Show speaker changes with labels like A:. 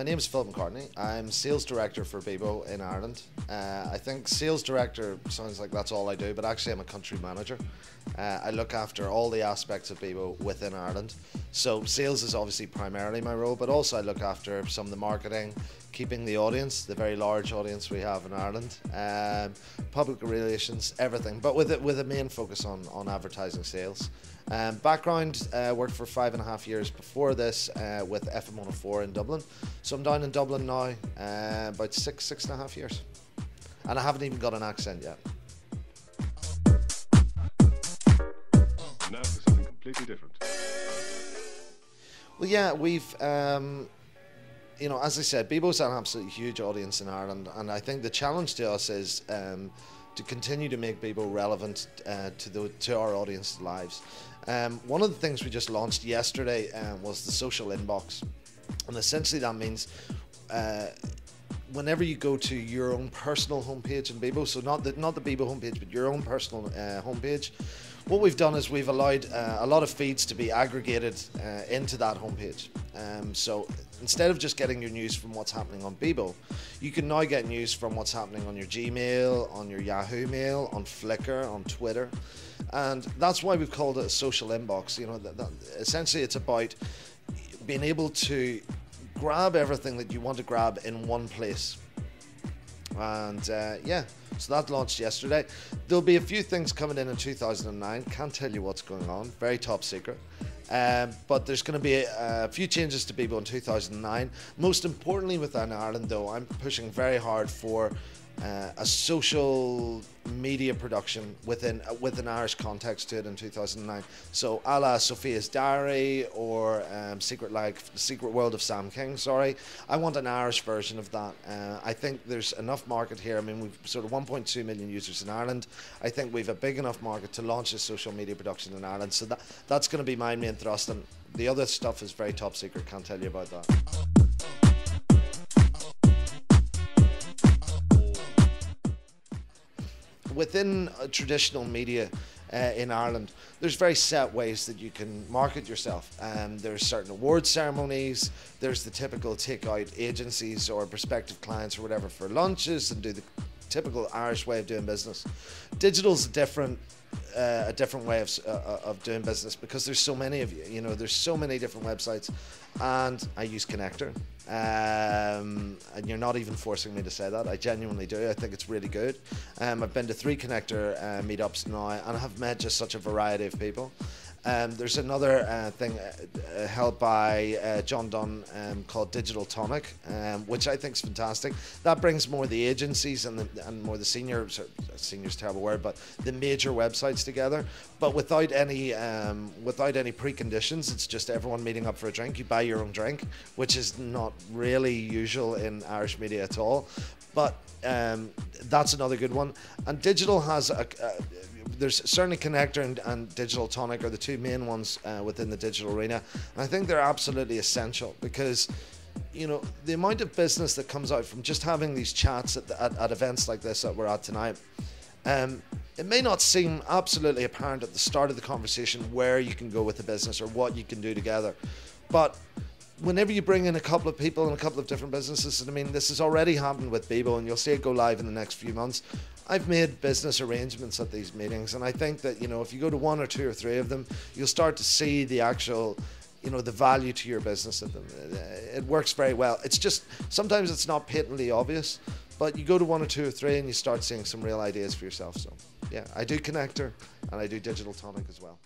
A: My name is Philip Maccartney. I'm Sales Director for Bebo in Ireland. I think Sales Director sounds like that's all I do, but actually I'm a country manager. I look after all the aspects of Bebo within Ireland. So sales is obviously primarily my role, but also I look after some of the marketing, keeping the audience, the very large audience we have in Ireland, public relations, everything, but with a main focus on advertising sales. Background, worked for 5.5 years before this with FM 104 in Dublin. So I'm down in Dublin now, about 6.5 years. And I haven't even got an accent yet.
B: Now for something completely different.
A: Well, yeah, we've, you know, as I said, Bebo's an absolutely huge audience in Ireland, and I think the challenge to us is to continue to make Bebo relevant to our audience's lives. One of the things we just launched yesterday was the social inbox, and essentially that means whenever you go to your own personal homepage in Bebo, so not the Bebo homepage, but your own personal homepage, what we've done is we've allowed a lot of feeds to be aggregated into that homepage. So instead of just getting your news from what's happening on Bebo, you can now get news from what's happening on your Gmail, on your Yahoo Mail, on Flickr, on Twitter. And that's why we've called it a social inbox. You know, essentially it's about being able to grab everything that you want to grab in one place. And yeah, so that launched yesterday. There'll be a few things coming in 2009. Can't tell you what's going on, very top secret. But there's going to be a few changes to Bebo in 2009. Most importantly within Ireland though, I'm pushing very hard for a social media production with an Irish context to it in 2009. So a la Sophia's Diary or Secret World of Sam King, sorry. I want an Irish version of that. I think there's enough market here. I mean, we've sort of 1.2 million users in Ireland. I think we've a big enough market to launch a social media production in Ireland. So that's going to be my main thrust, and the other stuff is very top secret, can't tell you about that. Within traditional media in Ireland, there's very set ways that you can market yourself. There's certain award ceremonies, there's the typical take out agencies or prospective clients or whatever for lunches and do the typical Irish way of doing business. Digital's a different way of doing business because there's so many of you. You know, there's so many different websites, and I use Connector. And you're not even forcing me to say that. I genuinely do. I think it's really good. I've been to 3 Connector meetups now, and I have met just such a variety of people. There's another thing held by John Dunn called Digital Tonic, which I think is fantastic. That brings more the agencies and more the senior's terrible word, but the major websites together, but without any preconditions. It's just everyone meeting up for a drink. You buy your own drink, which is not really usual in Irish media at all. But that's another good one. And digital has there's certainly Connector and Digital Tonic are the 2 main ones within the digital arena. And I think they're absolutely essential because, you know, the amount of business that comes out from just having these chats at events like this that we're at tonight, it may not seem absolutely apparent at the start of the conversation where you can go with the business or what you can do together. But whenever you bring in a couple of people and a couple of different businesses, and I mean, this has already happened with Bebo, and you'll see it go live in the next few months. I've made business arrangements at these meetings, and I think that, you know, if you go to 1 or 2 or 3 of them, you'll start to see the actual, you know, the value to your business of them. It works very well. It's just, sometimes it's not patently obvious, but you go to 1 or 2 or 3 and you start seeing some real ideas for yourself. So yeah, I do Connector and I do Digital Tonic as well.